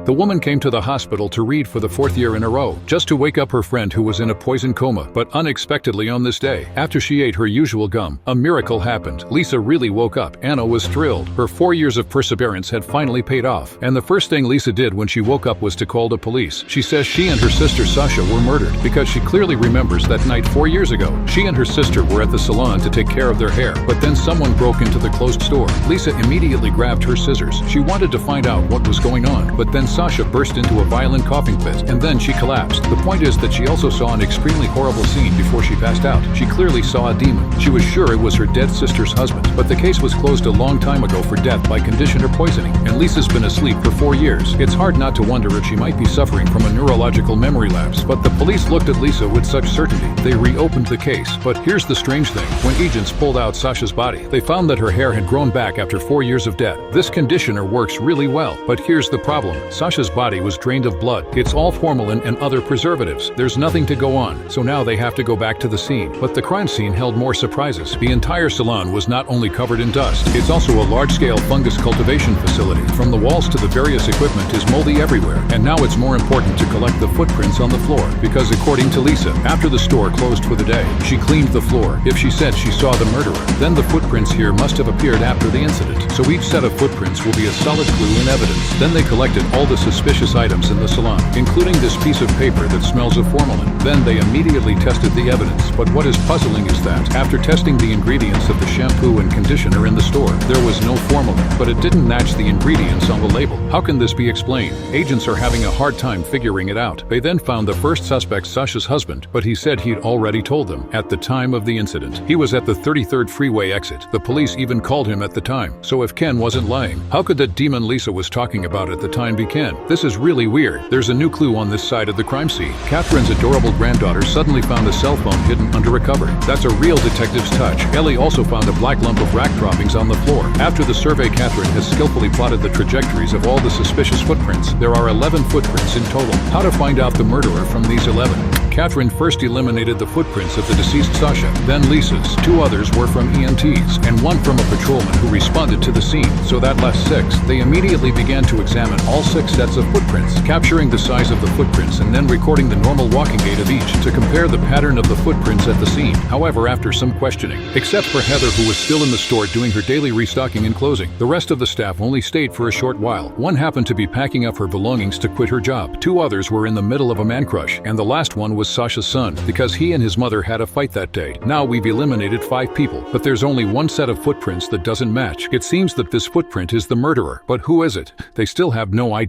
The woman came to the hospital to read for the fourth year in a row, just to wake up her friend who was in a poison coma. But unexpectedly on this day, after she ate her usual gum, a miracle happened. Lisa really woke up. Anna was thrilled. Her 4 years of perseverance had finally paid off. And the first thing Lisa did when she woke up was to call the police. She says she and her sister Sasha were murdered because she clearly remembers that night 4 years ago. She and her sister were at the salon to take care of their hair, but then someone broke into the closed store. Lisa immediately grabbed her scissors. She wanted to find out what was going on, but then Sasha burst into a violent coughing fit, and then she collapsed. The point is that she also saw an extremely horrible scene before she passed out. She clearly saw a demon. She was sure it was her dead sister's husband, but the case was closed a long time ago for death by conditioner poisoning, and Lisa's been asleep for 4 years. It's hard not to wonder if she might be suffering from a neurological memory lapse, but the police looked at Lisa with such certainty. They reopened the case, but here's the strange thing. When agents pulled out Sasha's body, they found that her hair had grown back after 4 years of death. This conditioner works really well, but here's the problem. Sasha's body was drained of blood. It's all formalin and other preservatives. There's nothing to go on, so now they have to go back to the scene. But the crime scene held more surprises. The entire salon was not only covered in dust, it's also a large-scale fungus cultivation facility. From the walls to the various equipment is moldy everywhere, and now it's more important to collect the footprints on the floor, because according to Lisa, after the store closed for the day, she cleaned the floor. If she said she saw the murderer, then the footprints here must have appeared after the incident. So each set of footprints will be a solid clue in evidence. Then they collected all the suspicious items in the salon, including this piece of paper that smells of formalin. Then they immediately tested the evidence. But what is puzzling is that, after testing the ingredients of the shampoo and conditioner in the store, there was no formalin, but it didn't match the ingredients on the label. How can this be explained? Agents are having a hard time figuring it out. They then found the first suspect, Sasha's husband, but he said he'd already told them at the time of the incident. He was at the 33rd freeway exit. The police even called him at the time. So if Ken wasn't lying, how could that demon Lisa was talking about at the time be Ken? This is really weird. There's a new clue on this side of the crime scene. Catherine's adorable granddaughter suddenly found a cell phone hidden under a cover. That's a real detective's touch. Ellie also found a black lump of rack droppings on the floor. After the survey, Catherine has skillfully plotted the trajectories of all the suspicious footprints. There are 11 footprints in total. How to find out the murderer from these 11? Catherine first eliminated the footprints of the deceased Sasha, then Lisa's. 2 others were from EMTs, and 1 from a patrolman who responded to the scene, so that left 6. They immediately began to examine all 6 sets of footprints, capturing the size of the footprints and then recording the normal walking gait of each to compare the pattern of the footprints at the scene. However, after some questioning, except for Heather, who was still in the store doing her daily restocking and closing, the rest of the staff only stayed for a short while. 1 happened to be packing up her belongings to quit her job. 2 others were in the middle of a man crush, and the last one was Sasha's son, because he and his mother had a fight that day. Now we've eliminated 5 people, but there's only 1 set of footprints that doesn't match. It seems that this footprint is the murderer, but who is it? They still have no idea.